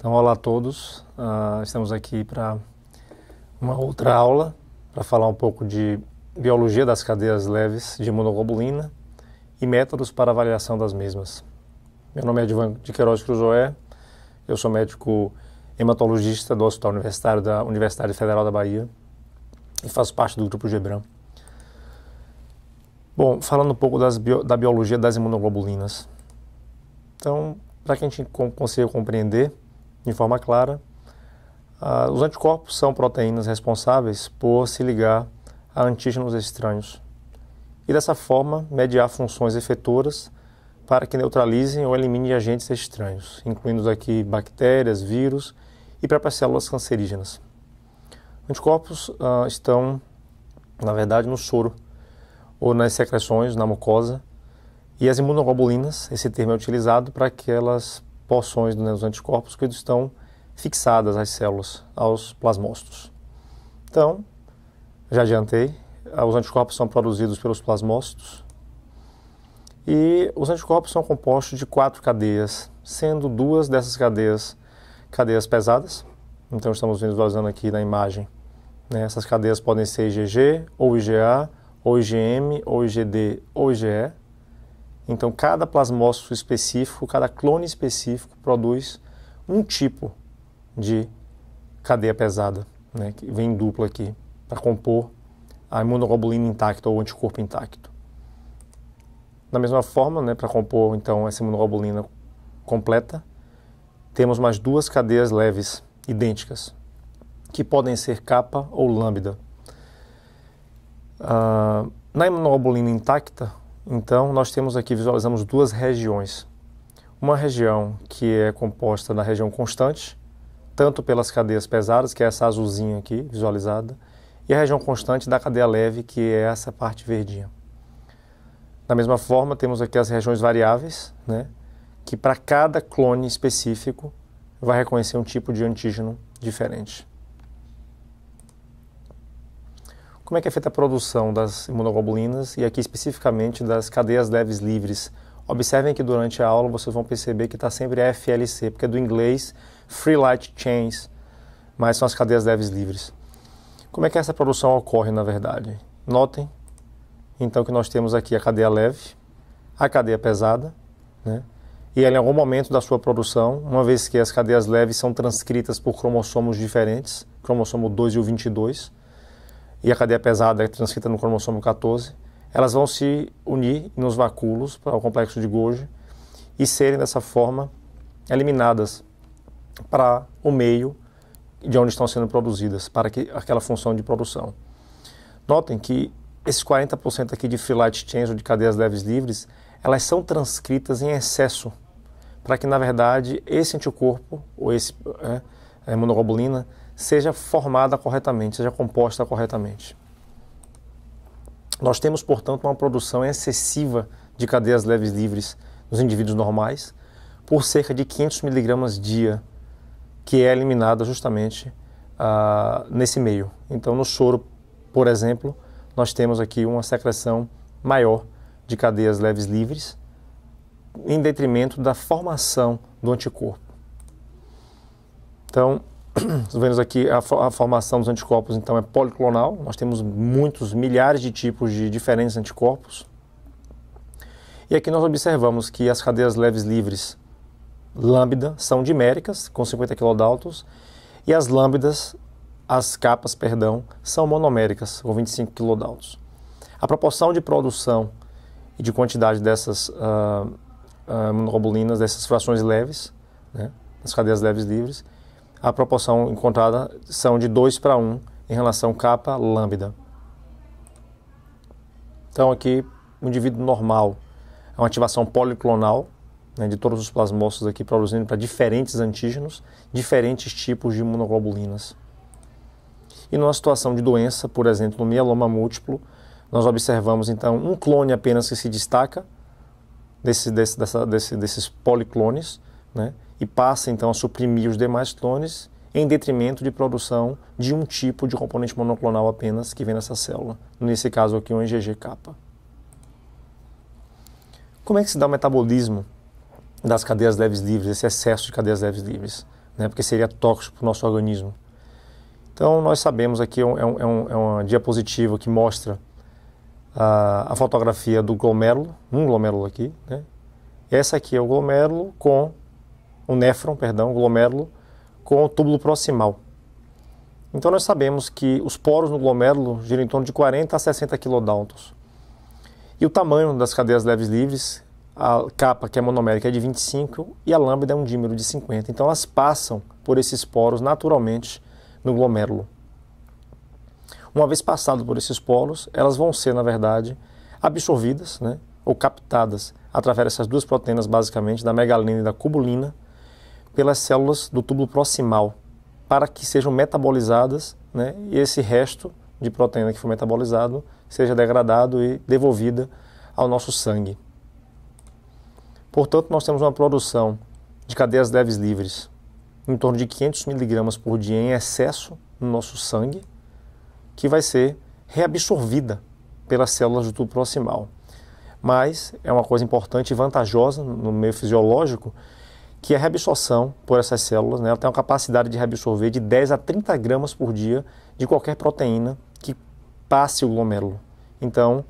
Então, olá a todos. Estamos aqui para uma outra aula para falar um pouco de biologia das cadeias leves de imunoglobulina e métodos para avaliação das mesmas. Meu nome é Edvan de Queiroz Cruzoé, eu sou médico hematologista do Hospital Universitário da Universidade Federal da Bahia e faço parte do grupo GBRAM. Bom, falando um pouco da biologia das imunoglobulinas. Então, para que a gente consiga compreender de forma clara, os anticorpos são proteínas responsáveis por se ligar a antígenos estranhos e, dessa forma, mediar funções efetoras para que neutralizem ou eliminem agentes estranhos, incluindo aqui bactérias, vírus e próprias células cancerígenas. Anticorpos estão, na verdade, no soro ou nas secreções, na mucosa, e as imunoglobulinas, esse termo é utilizado para aquelas porções dos anticorpos que estão fixadas às células, aos plasmócitos. Então, já adiantei, os anticorpos são produzidos pelos plasmócitos e os anticorpos são compostos de 4 cadeias, sendo 2 dessas cadeias pesadas. Então, estamos visualizando aqui na imagem, né? Essas cadeias podem ser IgG, ou IgA, ou IgM, ou IgD, ou IgE. Então, cada plasmócito específico, cada clone específico produz um tipo de cadeia pesada, né, que vem em dupla aqui, para compor a imunoglobulina intacta ou o anticorpo intacto. Da mesma forma, né, para compor então essa imunoglobulina completa, temos mais 2 cadeias leves, idênticas, que podem ser kappa ou lambda. Na imunoglobulina intacta, então, nós temos aqui, visualizamos 2 regiões. Uma região que é composta da região constante, tanto pelas cadeias pesadas, que é essa azulzinha aqui, visualizada, e a região constante da cadeia leve, que é essa parte verdinha. Da mesma forma, temos aqui as regiões variáveis, né, que para cada clone específico vai reconhecer um tipo de antígeno diferente. Como é que é feita a produção das imunoglobulinas e aqui especificamente das cadeias leves livres? Observem que durante a aula vocês vão perceber que está sempre FLC, porque é do inglês Free Light Chains, mas são as cadeias leves livres. Como é que essa produção ocorre na verdade? Notem, então, que nós temos aqui a cadeia leve, a cadeia pesada, né? E ela, em algum momento da sua produção, uma vez que as cadeias leves são transcritas por cromossomos diferentes, cromossomo 2 e o 22, e a cadeia pesada é transcrita no cromossomo 14, elas vão se unir nos vacúolos para o complexo de Golgi e serem, dessa forma, eliminadas para o meio de onde estão sendo produzidas, para aquela função de produção. Notem que esses 40% aqui de free light chains, ou de cadeias leves livres, elas são transcritas em excesso, para que, na verdade, esse anticorpo, ou a imunoglobulina, seja formada corretamente, seja composta corretamente. Nós temos, portanto, uma produção excessiva de cadeias leves livres nos indivíduos normais, por cerca de 500 mg dia, que é eliminada justamente nesse meio. Então, no soro, por exemplo, nós temos aqui uma secreção maior de cadeias leves livres, em detrimento da formação do anticorpo. Então, vemos aqui a formação dos anticorpos, então, é policlonal. Nós temos milhares de tipos de diferentes anticorpos. E aqui nós observamos que as cadeias leves livres lambda são diméricas, com 50 kilodaltons, e as lambdas, as capas, perdão, são monoméricas, com 25 kilodaltons. A proporção de produção e de quantidade dessas imunoglobulinas, dessas frações leves, né, das cadeias leves livres, a proporção encontrada são de 2:1 em relação kappa lambda. Então aqui, o indivíduo normal é uma ativação policlonal, né, de todos os plasmócitos aqui produzindo para diferentes antígenos, diferentes tipos de imunoglobulinas. E numa situação de doença, por exemplo, no mieloma múltiplo, nós observamos então um clone apenas que se destaca desses policlones, né, e passa então a suprimir os demais clones em detrimento de produção de um tipo de componente monoclonal apenas que vem nessa célula, nesse caso aqui um IgG-kappa. Como é que se dá o metabolismo das cadeias leves livres, esse excesso de cadeias leves livres? né, porque seria tóxico para o nosso organismo. Então, nós sabemos aqui, é uma diapositiva que mostra a fotografia do glomérulo, um glomérulo aqui, né? Essa aqui é o glomérulo com o néfron, perdão, o glomérulo com o túbulo proximal. Então nós sabemos que os poros no glomérulo giram em torno de 40 a 60 kilodaltons. E o tamanho das cadeias leves livres, a capa, que é monomérica, é de 25 e a lambda é um dímero de 50. Então elas passam por esses poros naturalmente no glomérulo. Uma vez passado por esses poros, elas vão ser, na verdade, absorvidas, né, ou captadas através dessas duas proteínas, basicamente, da megalina e da cubulina, pelas células do túbulo proximal, para que sejam metabolizadas, né, e esse resto de proteína que foi metabolizado seja degradado e devolvida ao nosso sangue. Portanto, nós temos uma produção de cadeias leves livres em torno de 500 miligramas por dia em excesso no nosso sangue, que vai ser reabsorvida pelas células do túbulo proximal. Mas é uma coisa importante e vantajosa no meio fisiológico, que a reabsorção por essas células, né, ela tem uma capacidade de reabsorver de 10 a 30 gramas por dia de qualquer proteína que passe o glomérulo. Então,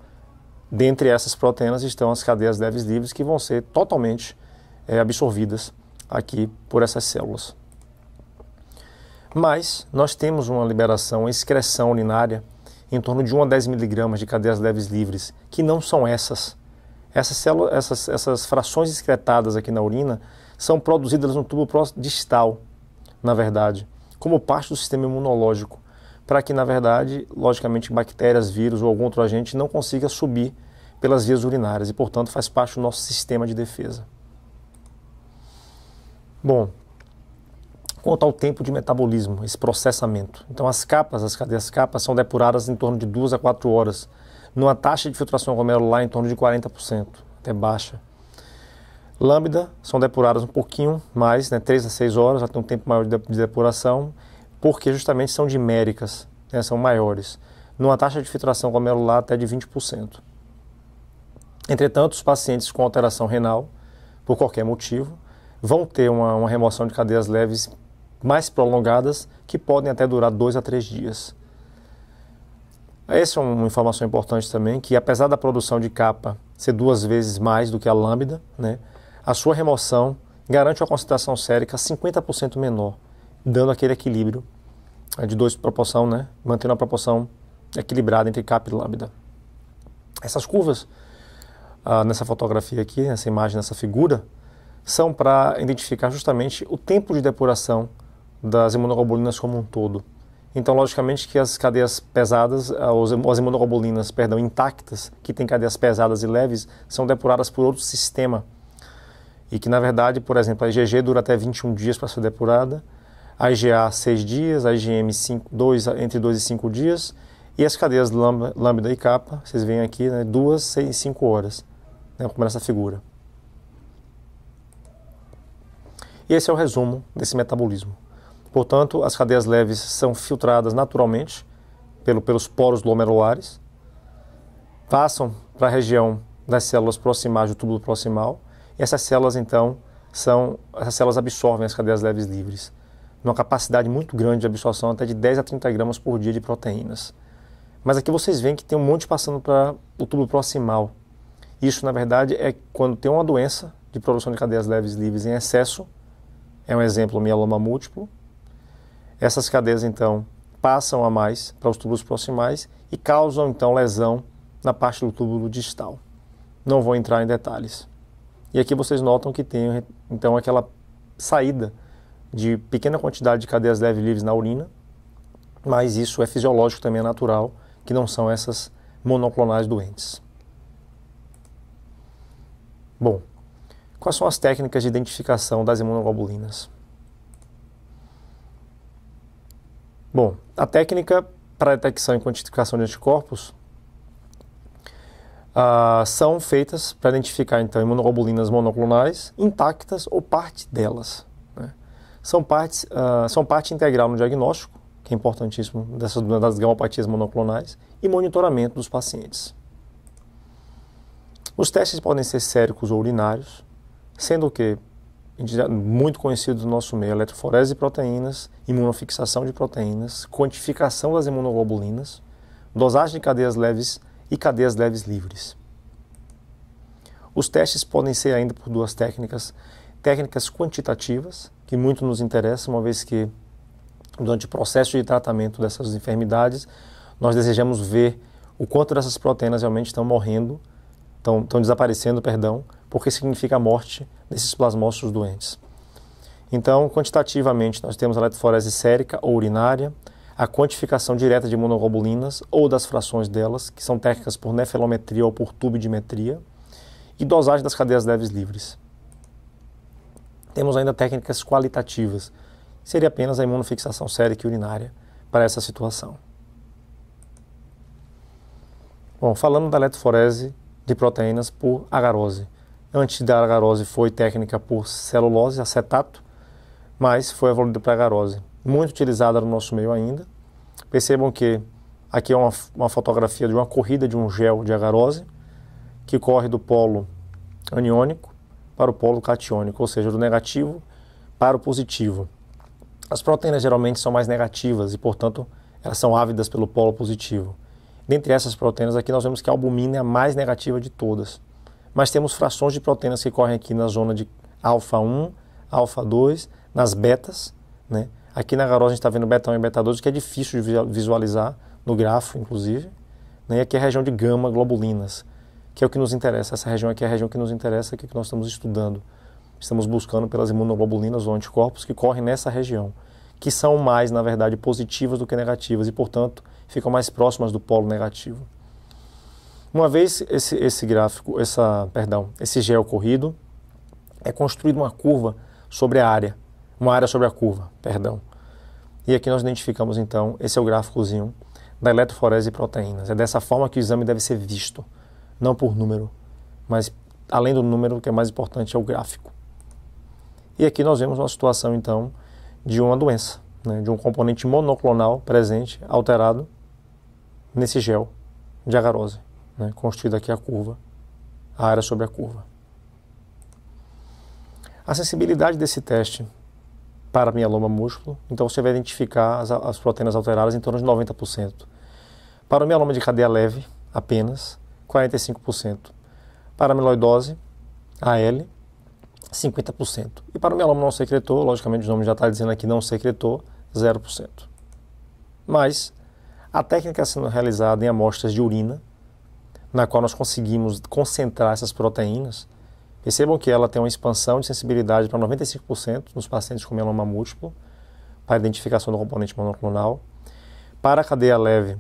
dentre essas proteínas estão as cadeias leves livres que vão ser totalmente absorvidas aqui por essas células. Mas nós temos uma liberação, uma excreção urinária em torno de 1 a 10 miligramas de cadeias leves livres, que não são essas. Essas frações excretadas aqui na urina são produzidas no túbulo distal, na verdade, como parte do sistema imunológico, para que, na verdade, logicamente, bactérias, vírus ou algum outro agente não consiga subir pelas vias urinárias e, portanto, faz parte do nosso sistema de defesa. Bom, quanto ao tempo de metabolismo, esse processamento. Então, as cadeias capas são depuradas em torno de 2 a 4 horas, numa taxa de filtração glomerular em torno de 40%, até baixa. Lambda são depuradas um pouquinho mais, né, 3 a 6 horas, já tem um tempo maior de depuração, porque justamente são diméricas, né, são maiores, numa taxa de filtração glomerular até de 20%. Entretanto, os pacientes com alteração renal, por qualquer motivo, vão ter uma remoção de cadeias leves mais prolongadas, que podem até durar 2 a 3 dias. Essa é uma informação importante também, que apesar da produção de capa ser 2 vezes mais do que a lambda, né, a sua remoção garante uma concentração sérica 50% menor, dando aquele equilíbrio de 2 proporção, né, mantendo a proporção equilibrada entre capa e lambda. Essas curvas, nessa fotografia aqui, nessa imagem, nessa figura, são para identificar justamente o tempo de depuração das imunoglobulinas como um todo. Então, logicamente que as cadeias pesadas, as imunoglobulinas, intactas, que têm cadeias pesadas e leves, são depuradas por outro sistema. E que, na verdade, por exemplo, a IgG dura até 21 dias para ser depurada, a IgA 6 dias, a IgM entre 2 e 5 dias, e as cadeias lambda e kappa, vocês veem aqui, né, 2, 6 e 5 horas, né, como nessa figura. E esse é o resumo desse metabolismo. Portanto, as cadeias leves são filtradas naturalmente pelos poros glomerulares, passam para a região das células proximais do túbulo proximal, e essas células, então, absorvem as cadeias leves livres, numa capacidade muito grande de absorção, até de 10 a 30 gramas por dia de proteínas. Mas aqui vocês veem que tem um monte passando para o túbulo proximal. Isso, na verdade, é quando tem uma doença de produção de cadeias leves livres em excesso, é um exemplo, mieloma múltiplo. Essas cadeias, então, passam a mais para os túbulos proximais e causam, então, lesão na parte do túbulo distal. Não vou entrar em detalhes. E aqui vocês notam que tem, então, aquela saída de pequena quantidade de cadeias leves livres na urina, mas isso é fisiológico, também é natural, que não são essas monoclonais doentes. Bom, quais são as técnicas de identificação das imunoglobulinas? Bom, a técnica para detecção e quantificação de anticorpos são feitas para identificar, então, imunoglobulinas monoclonais intactas ou parte delas, né? São parte integral no diagnóstico, que é importantíssimo, das gamopatias monoclonais, e monitoramento dos pacientes. Os testes podem ser séricos ou urinários, sendo que muito conhecido do nosso meio, eletroforese de proteínas, imunofixação de proteínas, quantificação das imunoglobulinas, dosagem de cadeias leves e cadeias leves livres. Os testes podem ser ainda por duas técnicas quantitativas, que muito nos interessam, uma vez que durante o processo de tratamento dessas enfermidades, nós desejamos ver o quanto dessas proteínas realmente estão morrendo, estão desaparecendo, porque significa a morte desses plasmócitos doentes. Então, quantitativamente, nós temos a eletroforese sérica ou urinária, a quantificação direta de imunoglobulinas ou das frações delas, que são técnicas por nefelometria ou por tubidimetria, e dosagem das cadeias leves livres. Temos ainda técnicas qualitativas, que seria apenas a imunofixação sérica e urinária para essa situação. Bom, falando da eletroforese de proteínas por agarose. Antes da agarose foi técnica por celulose, acetato, mas foi evoluída para agarose. Muito utilizada no nosso meio ainda. Percebam que aqui é uma fotografia de uma corrida de um gel de agarose, que corre do polo aniônico para o polo catiônico, ou seja, do negativo para o positivo. As proteínas geralmente são mais negativas e, portanto, elas são ávidas pelo polo positivo. Dentre essas proteínas aqui nós vemos que a albumina é a mais negativa de todas. Mas temos frações de proteínas que correm aqui na zona de alfa 1, alfa 2, nas betas, né? Aqui na agarose a gente está vendo beta 1 e beta 2, que é difícil de visualizar no grafo, inclusive. Né? E aqui é a região de gama globulinas, que é o que nos interessa. Essa região aqui é a região que nos interessa, que nós estamos estudando. Estamos buscando pelas imunoglobulinas ou anticorpos que correm nessa região, que são mais, na verdade, positivas do que negativas e, portanto, ficam mais próximas do polo negativo. Uma vez esse gel corrido, é construída uma curva sobre a área, uma área sobre a curva, E aqui nós identificamos, então, esse é o gráficozinho da eletroforese de proteínas. É dessa forma que o exame deve ser visto, não por número, mas além do número, o que é mais importante é o gráfico. E aqui nós vemos uma situação, então, de uma doença, né, de um componente monoclonal presente, alterado, nesse gel de agarose, né, construída aqui a curva, a área sobre a curva. A sensibilidade desse teste para mieloma múltiplo, então você vai identificar as proteínas alteradas em torno de 90%. Para o mieloma de cadeia leve, apenas 45%. Para a amiloidose, AL, 50%. E para o mieloma não secretor, logicamente o nome já está dizendo aqui não secretor, 0%. Mas a técnica sendo realizada em amostras de urina, na qual nós conseguimos concentrar essas proteínas, percebam que ela tem uma expansão de sensibilidade para 95% nos pacientes com mieloma múltiplo, para a identificação do componente monoclonal. Para a cadeia leve,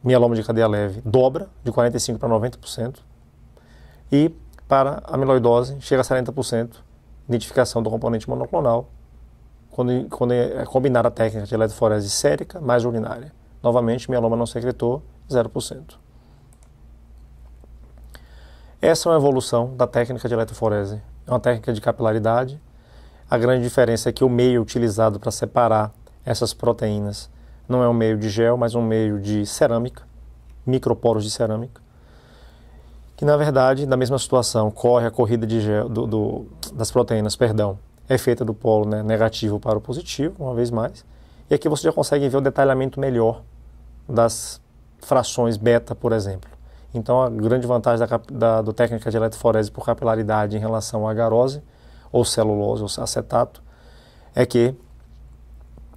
mieloma de cadeia leve, dobra de 45% para 90%. E para a amiloidose, chega a 70%, identificação do componente monoclonal, quando é combinada a técnica de eletroforese sérica mais urinária. Novamente, mieloma não secretor, 0%. Essa é uma evolução da técnica de eletroforese. É uma técnica de capilaridade. A grande diferença é que o meio utilizado para separar essas proteínas não é um meio de gel, mas um meio de cerâmica, microporos de cerâmica, que na verdade, na mesma situação, corre a corrida de gel, das proteínas, é feita do polo, né, negativo para o positivo, uma vez mais. E aqui você já consegue ver o detalhamento melhor das frações beta, por exemplo. Então, a grande vantagem da técnica de eletroforese por capilaridade em relação à agarose, ou celulose, ou acetato, é que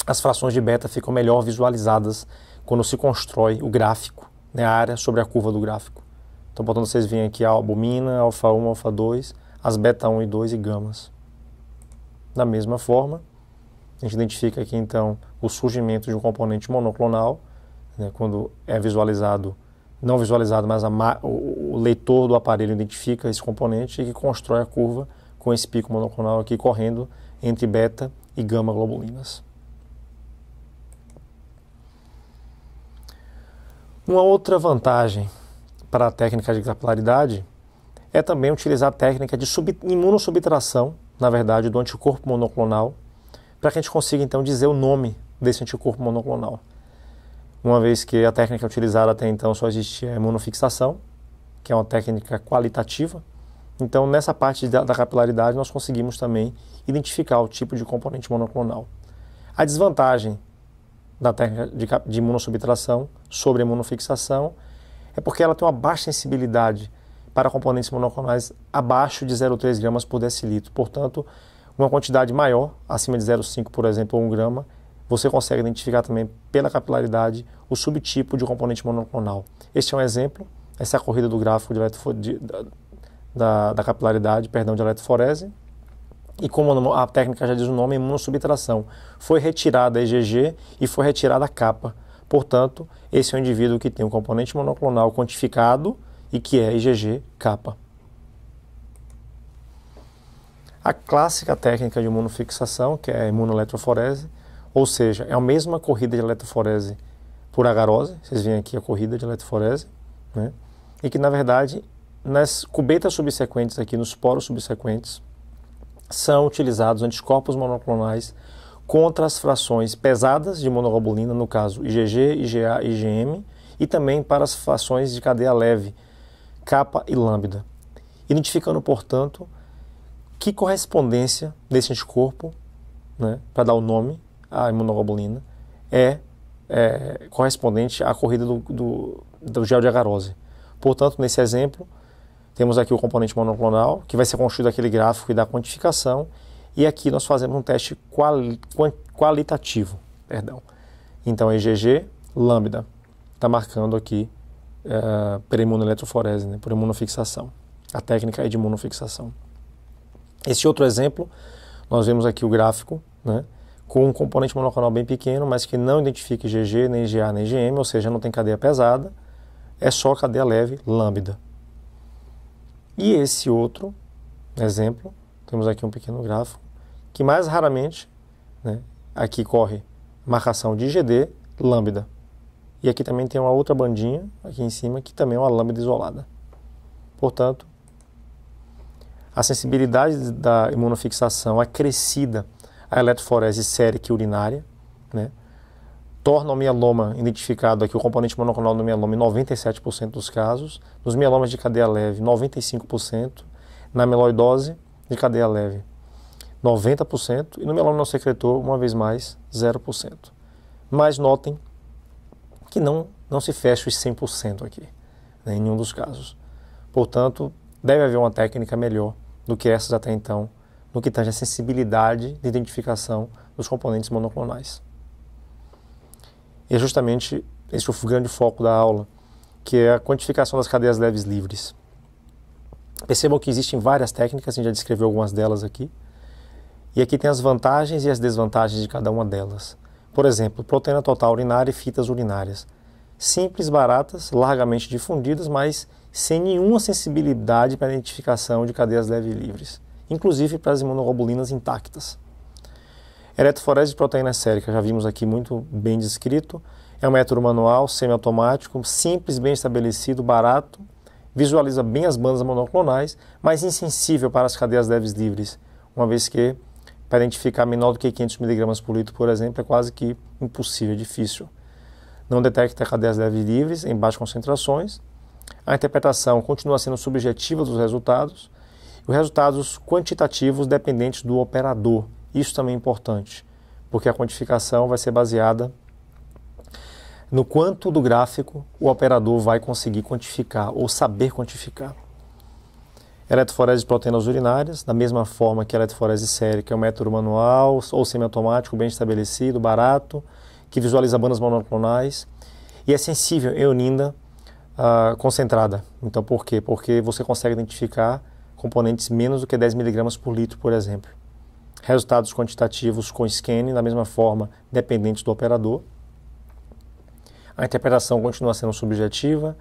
as frações de beta ficam melhor visualizadas quando se constrói o gráfico, né, a área sobre a curva do gráfico. Então, portanto, vocês veem aqui a albumina, alfa 1, alfa 2, as beta 1 e 2 e gamas. Da mesma forma, a gente identifica aqui, então, o surgimento de um componente monoclonal, né, quando é visualizado, não visualizado, mas o leitor do aparelho identifica esse componente e que constrói a curva com esse pico monoclonal aqui correndo entre beta e gama globulinas. Uma outra vantagem para a técnica de capilaridade é também utilizar a técnica de imunossubtração, na verdade, do anticorpo monoclonal, para que a gente consiga, então, dizer o nome desse anticorpo monoclonal. Uma vez que a técnica utilizada até então só existia a imunofixação, que é uma técnica qualitativa, Então, nessa parte da capilaridade, nós conseguimos também identificar o tipo de componente monoclonal. A desvantagem da técnica de imunossubtração sobre a imunofixação é porque ela tem uma baixa sensibilidade para componentes monoclonais abaixo de 0,3 gramas por decilitro. Portanto, uma quantidade maior, acima de 0,5, por exemplo, ou 1 grama, você consegue identificar também pela capilaridade o subtipo de componente monoclonal. Este é um exemplo, essa é a corrida do gráfico da capilaridade, de eletroforese. E como a técnica já diz o nome, imunossubtração. Foi retirada a IgG e foi retirada a capa. Portanto, esse é um indivíduo que tem um componente monoclonal quantificado e que é IgG capa. A clássica técnica de imunofixação, que é a imunoeletroforese, ou seja, é a mesma corrida de eletroforese por agarose, vocês veem aqui a corrida de eletroforese, né? E que, na verdade, nas cubetas subsequentes aqui, nos poros subsequentes, são utilizados anticorpos monoclonais contra as frações pesadas de imunoglobulina, no caso IgG, IgA e IgM, e também para as frações de cadeia leve, kappa e lambda, identificando, portanto, que correspondência desse anticorpo, né, para dar o nome à imunoglobulina, é correspondente à corrida do gel de agarose. Portanto, nesse exemplo, temos aqui o componente monoclonal, que vai ser construído aquele gráfico e da quantificação, e aqui nós fazemos um teste qualitativo. Então, a IgG, lambda, está marcando aqui por imunoeletroforese, né, por imunofixação. A técnica é de imunofixação. Esse outro exemplo, nós vemos aqui o gráfico, né, com um componente monoclonal bem pequeno, mas que não identifica IgG, nem IgA, nem IgM, ou seja, não tem cadeia pesada, é só cadeia leve, lambda. E esse outro exemplo, temos aqui um pequeno gráfico, que mais raramente, né, aqui corre marcação de IgD, lambda. E aqui também tem uma outra bandinha, aqui em cima, que também é uma lambda isolada. Portanto, a sensibilidade da imunofixação acrescida à eletroforese sérica e urinária, né, torna o mieloma identificado aqui, o componente monoclonal do mieloma, em 97% dos casos, nos mielomas de cadeia leve, 95%, na amiloidose de cadeia leve, 90%, e no mieloma não secretor, uma vez mais, 0%. Mas notem que não se fecha os 100% aqui, né, em nenhum dos casos. Portanto, deve haver uma técnica melhor do que essas até então, no que tange a sensibilidade de identificação dos componentes monoclonais. E é justamente esse o grande foco da aula, que é a quantificação das cadeias leves livres. Percebam que existem várias técnicas, a gente já descreveu algumas delas aqui, e aqui tem as vantagens e as desvantagens de cada uma delas. Por exemplo, proteína total urinária e fitas urinárias. Simples, baratas, largamente difundidas, mas sem nenhuma sensibilidade para a identificação de cadeias leves livres, inclusive para as imunoglobulinas intactas. Eletroforese de proteína sérica, já vimos aqui muito bem descrito, é um método manual, semiautomático, simples, bem estabelecido, barato, visualiza bem as bandas monoclonais, mas insensível para as cadeias leves livres, uma vez que para identificar menor do que 500 mg por litro, por exemplo, é quase que impossível, difícil. Não detecta cadeias leves livres em baixas concentrações. A interpretação continua sendo subjetiva dos resultados, e os resultados quantitativos dependentes do operador. Isso também é importante, porque a quantificação vai ser baseada no quanto do gráfico o operador vai conseguir quantificar ou saber quantificar. Eletroforese de proteínas urinárias, da mesma forma que a eletroforese sérica, é um método manual ou semiautomático, bem estabelecido, barato, que visualiza bandas monoclonais e é sensível em urina concentrada. Então, por quê? Porque você consegue identificar componentes menos do que 10 mg por litro, por exemplo. Resultados quantitativos com scanning, da mesma forma, dependentes do operador. A interpretação continua sendo subjetiva.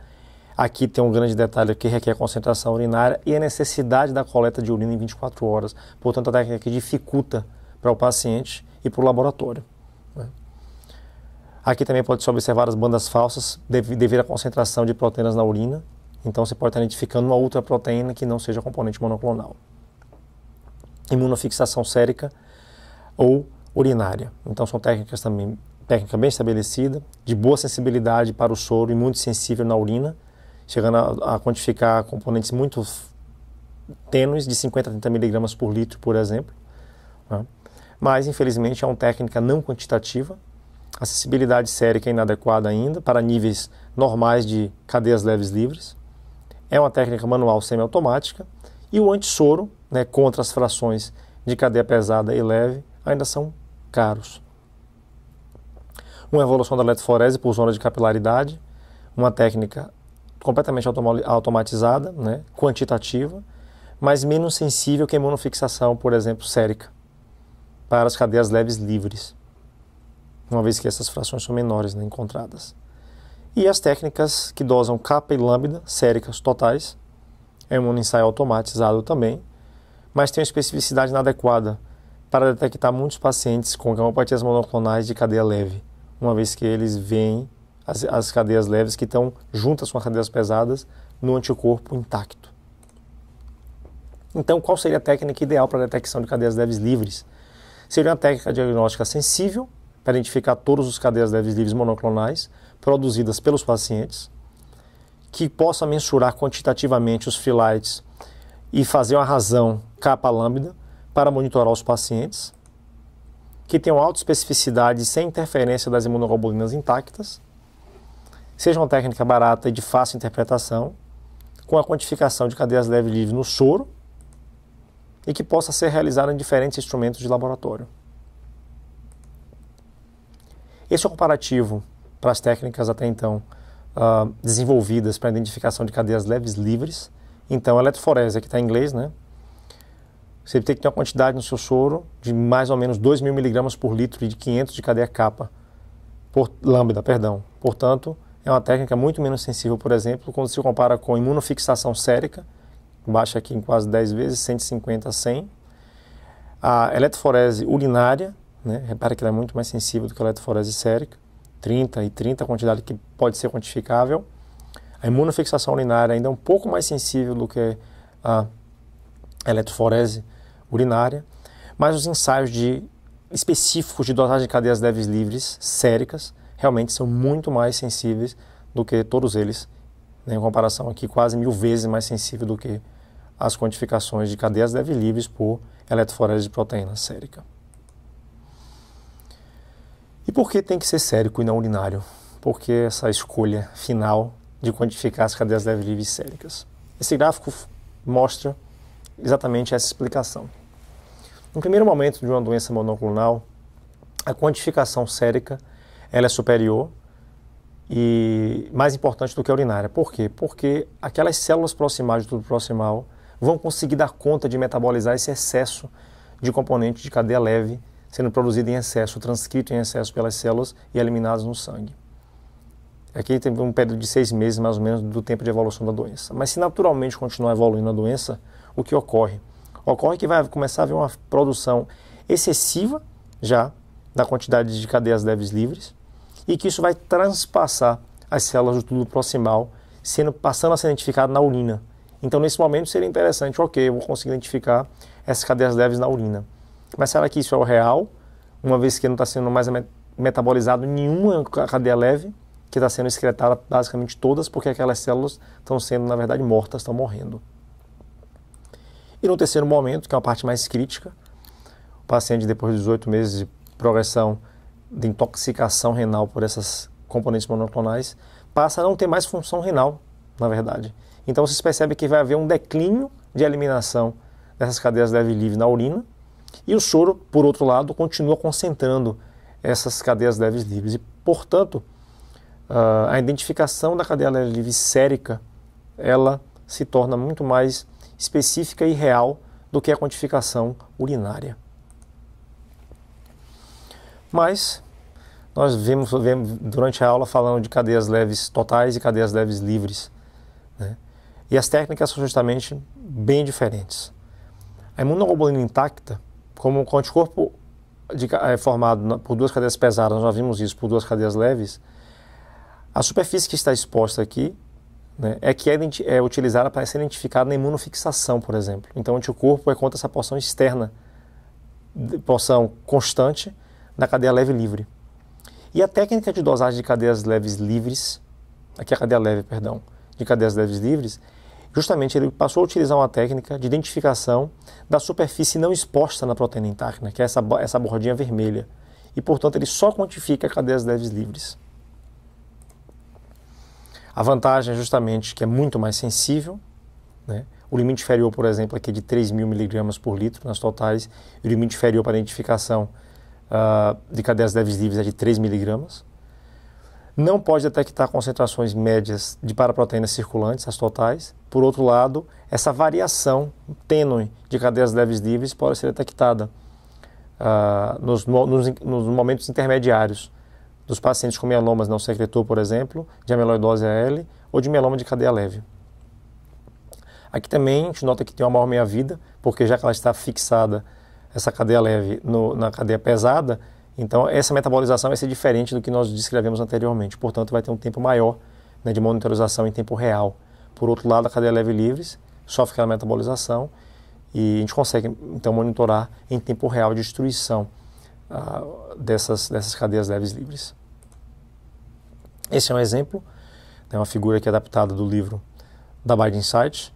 Aqui tem um grande detalhe que requer concentração urinária e a necessidade da coleta de urina em 24 horas. Portanto, a técnica que dificulta para o paciente e para o laboratório. Aqui também pode-se observar as bandas falsas devido à concentração de proteínas na urina. Então, você pode estar identificando uma outra proteína que não seja componente monoclonal. Imunofixação sérica ou urinária. Então, são técnicas também, técnica bem estabelecida, de boa sensibilidade para o soro e muito sensível na urina, chegando a quantificar componentes muito tênues de 50 a 30 miligramas por litro, por exemplo, né? Mas, infelizmente, é uma técnica não quantitativa. A acessibilidade sérica é inadequada ainda para níveis normais de cadeias leves livres. É uma técnica manual semiautomática. E o antissoro, né, contra as frações de cadeia pesada e leve, ainda são caros. Uma evolução da eletroforese por zona de capilaridade, uma técnica completamente automatizada, né, quantitativa, mas menos sensível que a imunofixação, por exemplo, sérica, para as cadeias leves livres, uma vez que essas frações são menores, né, encontradas. E as técnicas que dosam capa e lambda séricas totais, é um ensaio automatizado também, mas tem uma especificidade inadequada para detectar muitos pacientes com gammopatias monoclonais de cadeia leve, uma vez que eles veem as cadeias leves que estão juntas com as cadeias pesadas no anticorpo intacto. Então, qual seria a técnica ideal para a detecção de cadeias leves livres? Seria uma técnica diagnóstica sensível para identificar todas as cadeias leves livres monoclonais produzidas pelos pacientes, que possa mensurar quantitativamente os phyllites e fazer uma razão capa-lambda para monitorar os pacientes, que tenham alta especificidade sem interferência das imunoglobulinas intactas, seja uma técnica barata e de fácil interpretação, com a quantificação de cadeias leves livres no soro e que possa ser realizada em diferentes instrumentos de laboratório. Esse é o comparativo para as técnicas até então desenvolvidas para a identificação de cadeias leves livres. Então, a eletroforese, aqui está em inglês, né? Você tem que ter uma quantidade no seu soro de mais ou menos 2.000 miligramas por litro e de 500 de cadeia capa, lambda, perdão. Portanto, é uma técnica muito menos sensível, por exemplo, quando se compara com imunofixação sérica, baixa aqui em quase 10 vezes, 150 a 100. A eletroforese urinária, né? Repara que ela é muito mais sensível do que a eletroforese sérica, 30 e 30, a quantidade que pode ser quantificável. A imunofixação urinária ainda é um pouco mais sensível do que a eletroforese urinária, mas os ensaios específicos de dosagem de cadeias leves livres séricas realmente são muito mais sensíveis do que todos eles, né, em comparação aqui quase 1000 vezes mais sensível do que as quantificações de cadeias leves livres por eletroforese de proteína sérica. E por que tem que ser sérico e não urinário? Por que essa escolha final de quantificar as cadeias leves livres séricas? Esse gráfico mostra exatamente essa explicação. No primeiro momento de uma doença monoclonal, a quantificação sérica ela é superior e mais importante do que a urinária. Por quê? Porque aquelas células proximais do tubo proximal vão conseguir dar conta de metabolizar esse excesso de componente de cadeia leve sendo produzido em excesso, transcrito em excesso pelas células e eliminados no sangue. Aqui tem um período de 6 meses, mais ou menos, do tempo de evolução da doença. Mas se naturalmente continuar evoluindo a doença, o que ocorre? Ocorre que vai começar a haver uma produção excessiva já da quantidade de cadeias leves livres e que isso vai transpassar as células do túbulo proximal, passando a ser identificado na urina. Então, nesse momento, seria interessante, ok, eu vou conseguir identificar essas cadeias leves na urina. Mas será que isso é o real, uma vez que não está sendo mais metabolizado nenhuma cadeia leve, que está sendo excretada basicamente todas, porque aquelas células estão sendo, na verdade, mortas, estão morrendo. E no terceiro momento, que é uma parte mais crítica, o paciente, depois de 18 meses de progressão de intoxicação renal por essas componentes monoclonais, passa a não ter mais função renal, na verdade. Então, vocês percebem que vai haver um declínio de eliminação dessas cadeias leves livres na urina, e o soro, por outro lado, continua concentrando essas cadeias leves livres. E, portanto, a identificação da cadeia leve livre sérica, ela se torna muito mais específica e real do que a quantificação urinária. Mas nós vemos durante a aula falando de cadeias leves totais e cadeias leves livres, né? E as técnicas são justamente bem diferentes. A imunoglobulina intacta, como o anticorpo formado por duas cadeias pesadas, nós já vimos isso por duas cadeias leves, a superfície que está exposta aqui, né, é utilizada para ser identificada na imunofixação, por exemplo. Então, o anticorpo é contra essa porção externa, porção constante da cadeia leve livre. E a técnica de dosagem de cadeias leves livres, aqui é a cadeia leve, perdão, de cadeias leves livres, Justamente ele passou a utilizar uma técnica de identificação da superfície não exposta na proteína intacta, que é essa bordinha vermelha. E, portanto, ele só quantifica cadeias leves livres. A vantagem é justamente que é muito mais sensível, né? O limite inferior, por exemplo, aqui é de 3.000 mg por litro nas totais, e o limite inferior para identificação de cadeias leves livres é de 3 mg. Não pode detectar concentrações médias de paraproteínas circulantes, as totais. Por outro lado, essa variação tênue de cadeias leves livres pode ser detectada nos momentos intermediários dos pacientes com mielomas não secretor, por exemplo, de amiloidose AL ou de mieloma de cadeia leve. Aqui também a gente nota que tem uma maior meia-vida, porque já que ela está fixada, essa cadeia leve, na cadeia pesada, então essa metabolização vai ser diferente do que nós descrevemos anteriormente. Portanto, vai ter um tempo maior, né, de monitorização em tempo real. Por outro lado, a cadeia leve livres sofre aquela metabolização e a gente consegue, então, monitorar em tempo real a destruição dessas cadeias leves livres. Esse é um exemplo, né, uma figura aqui adaptada do livro da Binding Site,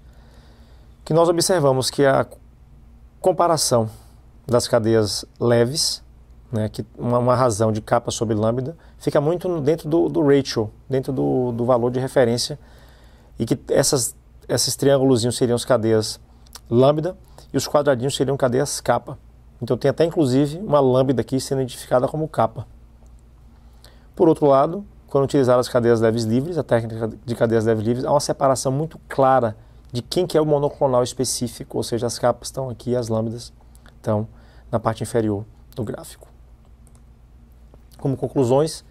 que nós observamos que a comparação das cadeias leves, né, que uma razão de capa sobre lambda, fica muito dentro do ratio, dentro do valor de referência, e que esses triângulozinhos seriam as cadeias lambda e os quadradinhos seriam cadeias kappa. Então tem até inclusive uma lambda aqui sendo identificada como kappa. Por outro lado, quando utilizar as cadeias leves livres, a técnica de cadeias leves livres, há uma separação muito clara de quem que é o monoclonal específico, ou seja, as capas estão aqui e as lambdas estão na parte inferior do gráfico. Como conclusões,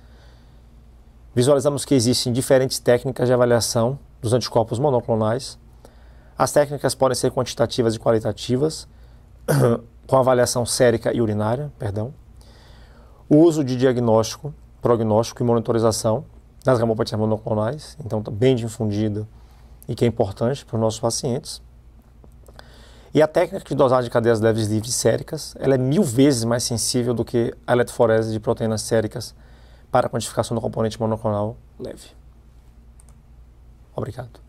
visualizamos que existem diferentes técnicas de avaliação dos anticorpos monoclonais. As técnicas podem ser quantitativas e qualitativas, com avaliação sérica e urinária, O uso de diagnóstico, prognóstico e monitorização das gamopatias monoclonais, então está bem difundido e que é importante para os nossos pacientes. E a técnica de dosagem de cadeias leves livres séricas, ela é 1000 vezes mais sensível do que a eletroforese de proteínas séricas para a quantificação do componente monoclonal leve. Obrigado.